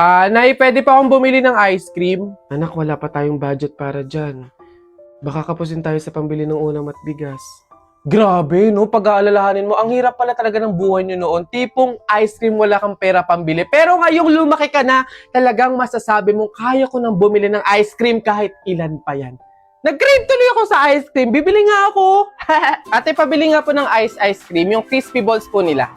Nay, pwede pa akong bumili ng ice cream? Anak, wala pa tayong budget para dyan. Baka kapusin tayo sa pambili ng ulam at bigas. Grabe, no? Pag-aalalahanin mo, ang hirap pala talaga ng buhay nyo noon. Tipong ice cream, wala kang pera pambili. Pero ngayong lumaki ka na, talagang masasabi mong kaya ko nang bumili ng ice cream kahit ilan pa yan. Nag-crave tuloy ako sa ice cream. Bibili nga ako. Ate, pabili nga po ng ice cream. Yung crispy balls po nila.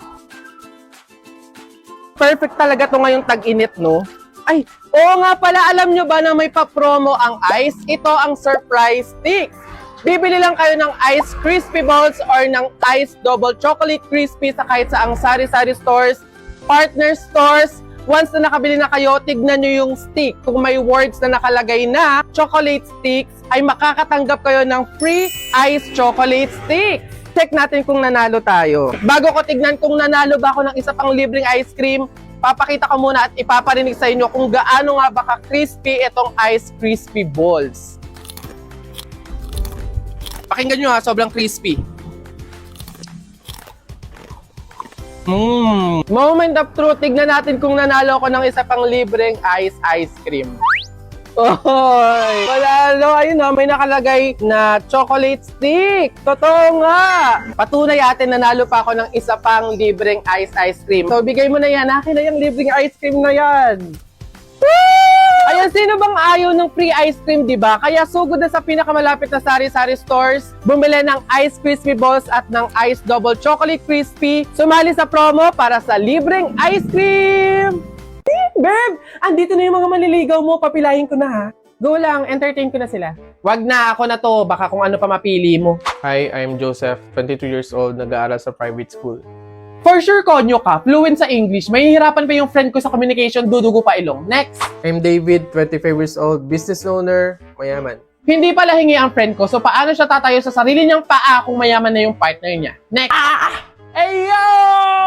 Perfect talaga to ngayong tag-init, no? Ay, oo nga pala, alam nyo ba na may pa-promo ang ice? Ito ang surprise sticks. Bibili lang kayo ng ice crispy balls or ng ice double chocolate crispy sa kahit saang sari-sari stores, partner stores. Once na nakabili na kayo, tignan nyo yung stick. Kung may words na nakalagay na chocolate sticks, ay makakatanggap kayo ng free ice chocolate sticks. Check natin kung nanalo tayo. Bago ko tignan kung nanalo ba ako ng isa pang libreng ice cream, papakita ko muna at ipaparinig sa inyo kung gaano nga ba ka-crispy itong ice crispy balls. Pakinggan nyo ha, sobrang crispy. Moment of truth, tignan natin kung nanalo ako ng isa pang libreng ice cream. Oy! Panalo, ayun o, may nakalagay na chocolate stick. Totoo nga! Patunay atin, nanalo pa ako ng isa pang libreng ice cream. So, bigay mo na yan. Akin na yung libreng ice cream na yan. Woo! Ayan, sino bang ayaw ng free ice cream, di ba? Kaya sugod na sa pinakamalapit na sari-sari stores, bumili ng ice crispy balls at ng ice double chocolate crispy. Sumali sa promo para sa libreng ice cream! Babe, andito na yung mga manliligaw mo. Papilahin ko na ha. Go lang, entertain ko na sila. Wag na, ako na to. Baka kung ano pa mapili mo. Hi, I'm Joseph, 22 years old, nag-aaral sa private school. For sure, konyo ka. Fluent sa English. Mahihirapan pa yung friend ko sa communication, dudugo pa ilong. Next! I'm David, 25 years old, business owner, mayaman. Hindi pala hingi ang friend ko, so paano siya tatayo sa sarili niyang paa kung mayaman na yung partner niya? Next! Ayo!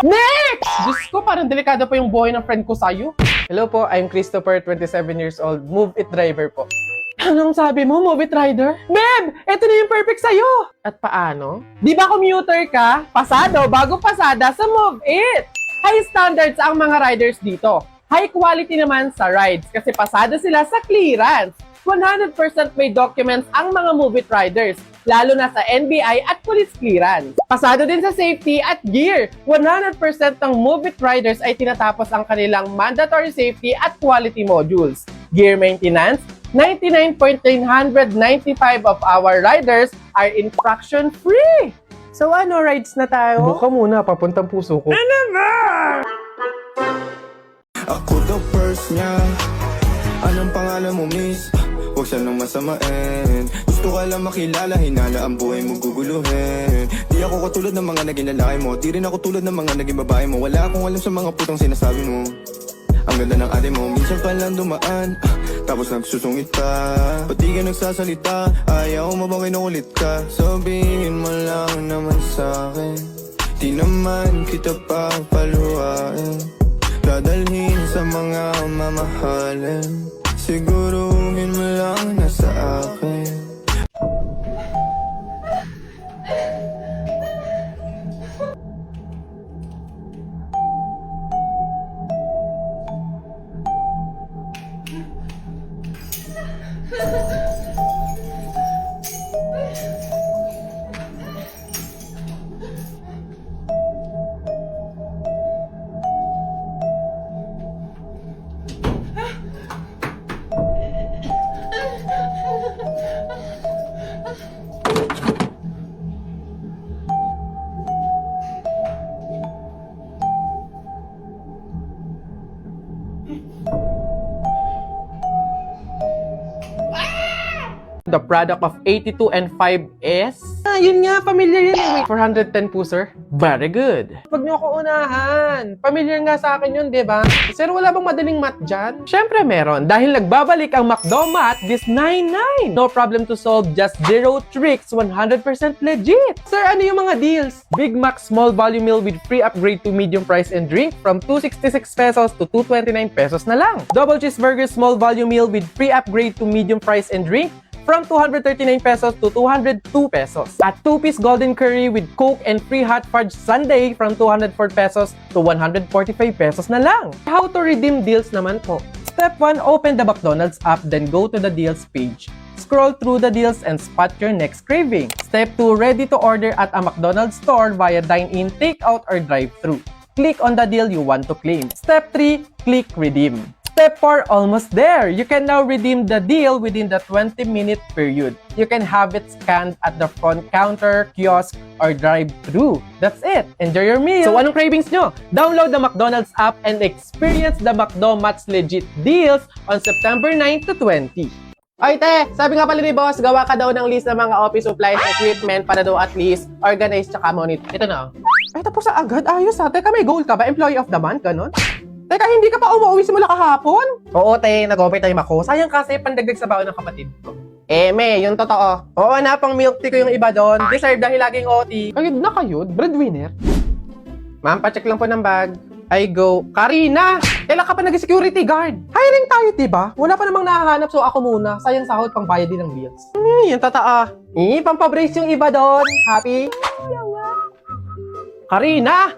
Next! Diyos ko, parang delikado pa yung buhay ng friend ko sa'yo. Hello po, I'm Christopher, 27 years old, Move It driver po. Anong sabi mo, Move It rider? Babe, ito na yung perfect sa'yo. At paano? Di ba commuter ka? Pasado, bago pasada sa Move It. High standards ang mga riders dito. High quality naman sa rides kasi pasado sila sa clearance. 100% may documents ang mga Move It riders, lalo na sa NBI at police clearance. Pasado din sa safety at gear. 100% ng Move It riders ay tinatapos ang kanilang mandatory safety at quality modules. Gear maintenance, 99.995 of our riders are infraction-free. So ano, rides na tayo? Buka muna, papuntang puso ko. Ano ba? Ako the first niya. Anong pangalan mo, miss? Huwag siya nang masamain. Gusto ka lang makilala, hinala ang buhay mo guguluhin. Di ako katulad ng mga naging lalaki mo, di rin ako tulad ng mga naging babae mo. Wala akong alam sa mga putang sinasabi mo. Ang ganda ng ate mo, minsan pa lang dumaan, tapos nagsusungit pa. Ba't di ka nagsasalita? Ayaw mo bang kinukulit ka? Sabihin mo lang naman sa'kin, di naman kita pa paluhain. Dadalhin sa mga mamahalin, siguruhin mo lang na sa akin. The product of 82 and 5S. Yun nga, familiar yun. Wait, 410 po, sir. Very good. Huwag niyo ako unahan. Familiar nga sa akin yun, di ba? Sir, wala bang madaling math dyan? Siyempre meron. Dahil nagbabalik ang McDo Math this 99. No problem to solve, just zero tricks, 100% legit. Sir, ano yung mga deals? Big Mac small volume meal with free upgrade to medium price and drink from 266 pesos to 229 pesos na lang. Double cheeseburger small volume meal with free upgrade to medium price and drink from 239 pesos to 202 pesos. At 2-piece golden curry with Coke and free hot fudge sundae from 204 pesos to 145 pesos na lang. How to redeem deals naman po. Step 1, open the McDonald's app, then go to the deals page. Scroll through the deals and spot your next craving. Step 2, ready to order at a McDonald's store via dine-in, take-out, or drive-thru. Click on the deal you want to claim. Step 3, click redeem. Step 4, almost there! You can now redeem the deal within the 20-minute period. You can have it scanned at the front counter, kiosk, or drive-thru. That's it! Enjoy your meal! So anong cravings nyo? Download the McDonald's app and experience the McDonald's legit deals on September 9 to 20. Ay, te! Sabi nga pala ni boss, gawa ka daw ng list ng mga office supplies, equipment para daw at least organize tsaka monitor. Ito na. Ay, tapos sa agad. Ayos ha. Teka, may goal ka ba? Employee of the month, ganon? Teka, hindi ka pa umuwi simula kahapon? Oo, te. Nag-overtime ako. Sayang kasi pandagdag sa baon ng kapatid ko. Me, yung totoo. Oo na, pang milk tea ko yung iba doon. Deserve dahil laging OT. Kayod na kayod? Breadwinner? Ma'am, pacheck lang po ng bag. I go. Karina! Kailan ka pa nag-security guard? Hiring tayo, diba? Wala pa namang nahahanap, so ako muna. Sayang sahod pang bayad din ng bills. Yung totoo. Pampabrace yung iba doon. Happy? Karina!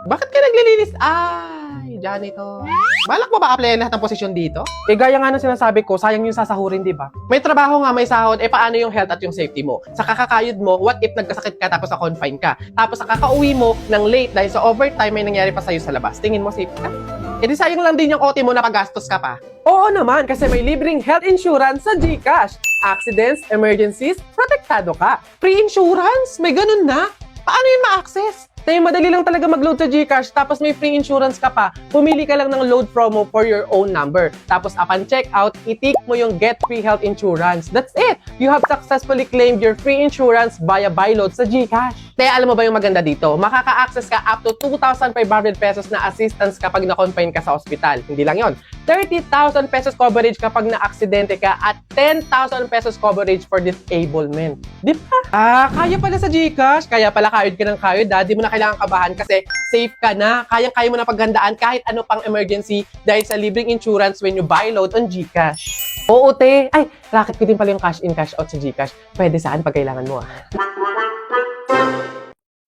Bakit ka naglilinis? Ay, janitor. Balak mo ba applyan lahat ng posisyon dito? Gaya nga ng sinasabi ko, sayang yung sasahurin, di ba? May trabaho nga, may sahod, paano yung health at yung safety mo? Sa kakakayod mo, what if nagkasakit ka tapos na-confine ka? Tapos sa kakauwi mo ng late dahil sa overtime may nangyari pa sa'yo sa labas. Tingin mo safe ka? Di sayang lang din yung OT mo na pagastos ka pa. Oo naman, kasi may libreng health insurance sa GCash. Accidents, emergencies, protektado ka. Free insurance? May ganun na? Paano yun ma-access? Tayo, madali lang talaga mag-load sa GCash, tapos may free insurance ka pa. Pumili ka lang ng load promo for your own number. Tapos upon checkout, itik mo yung Get Free Health Insurance. That's it! You have successfully claimed your free insurance via buy load sa GCash. Te, alam mo ba yung maganda dito? Makaka-access ka up to 2,500 pesos na assistance kapag na-confine ka sa ospital. Hindi lang yon. 30,000 pesos coverage kapag na-aksidente ka at 10,000 pesos coverage for disablement. Di ba? Kaya pala sa GCash. Kaya pala kayod ka ng kayod, Di mo na kailangan kabahan kasi safe ka na. Kayang-kaya mo na paghandaan kahit ano pang emergency dahil sa libreng insurance when you buy load on GCash. Oo, te. Ay, racket ko din pala yung cash in, cash out sa GCash. Pwede saan pag kailangan mo,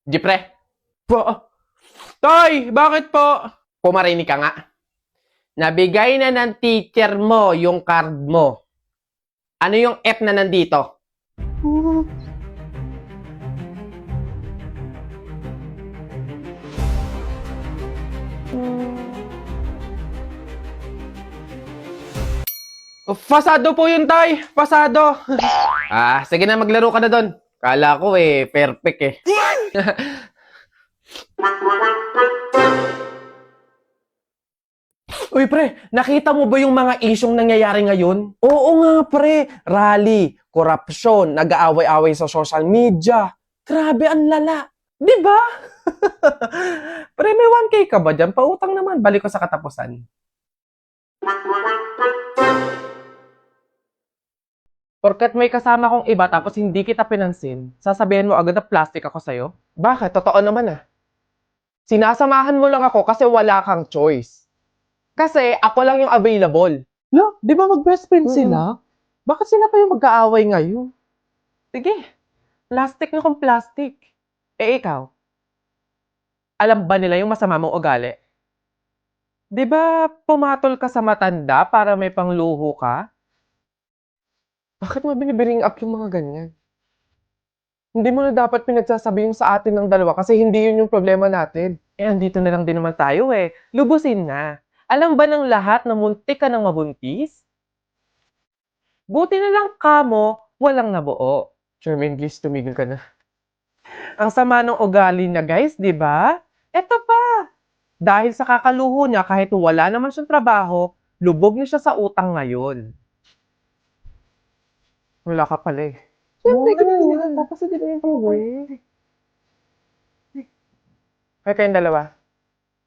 Jipre. Po. Tay, bakit po? Pumarinig ka nga. Nabigay na ng teacher mo yung card mo. Ano yung F na nandito? Pasado po yun, tay. Pasado. Sige na, maglaro ka na doon. Kala ko perfect Uy, pre, nakita mo ba yung mga isyong nangyayari ngayon? Oo nga, pre. Rally, korupsyon, nag-aaway-away sa social media. Grabe, ang lala. Di ba? Pre, may 1K ka ba dyan? Pautang naman. Balik ko sa katapusan. Porket may kasama kong iba tapos hindi kita pinansin, sasabihin mo agad na plastic ako sa'yo? Bakit? Totoo naman Sinasamahan mo lang ako kasi wala kang choice. Kasi ako lang yung available. No, di ba mag-best friend sila? Bakit sila pa yung magkaaway ngayon? Sige, plastic na kung plastic. Ikaw, alam ba nila yung masama mong ugali? Di ba pumatol ka sa matanda para may pangluho ka? Bakit mo binibiring up yung mga ganyan? Hindi mo na dapat pinagsasabi yung sa atin ng dalawa kasi hindi yun yung problema natin. Andito na lang din naman tayo Lubusin na. Alam ba ng lahat na muntik ka ng mabuntis? Buti na lang kamo, walang nabuo. Charmaine, please, tumigil ka na. Ang sama ng ugali niya, guys, di ba? Eto pa. Dahil sa kakaluho niya, kahit wala naman siyang trabaho, lubog na siya sa utang ngayon. Wala ka pala Siyempre, ganyan. Tapos hindi ba yung Kaya kayong dalawa.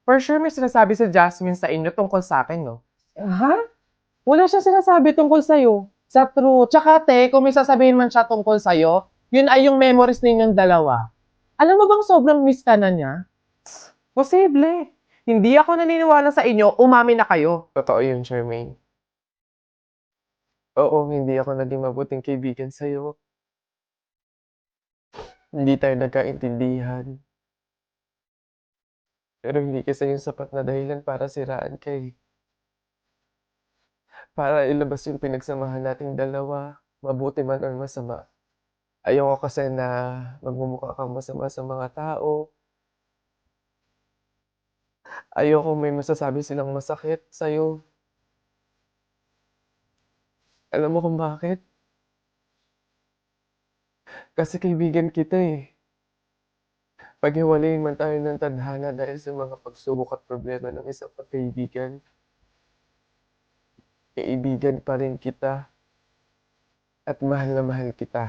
For sure, may sinasabi si Jasmine sa inyo tungkol sa akin, no? Ha? Wala siya sinasabi tungkol sa'yo. Sa true. Tsaka, te, kung may sasabihin man siya tungkol sa'yo, yun ay yung memories ninyong dalawa. Alam mo bang sobrang miss ka na niya? Posible. Hindi ako naniniwala sa inyo, umami na kayo. Totoo yun, Charmaine. Oo, hindi ako naging mabuting kaibigan sa'yo. Hindi tayo nagkaintindihan. Pero hindi kasi yung sapat na dahilan para siraan ka eh. Para ilabas yung pinagsamahan nating dalawa, mabuti man or masama. Ayoko kasi na magmumukha kang masama sa mga tao. Ayoko may masasabi silang masakit sa'yo. Alam mo kung bakit? Kasi kaibigan kita eh. Paghiwalayin man tayo ng tadhana dahil sa mga pagsubok at problema ng isang pagkaibigan, kaibigan pa rin kita at mahal na mahal kita.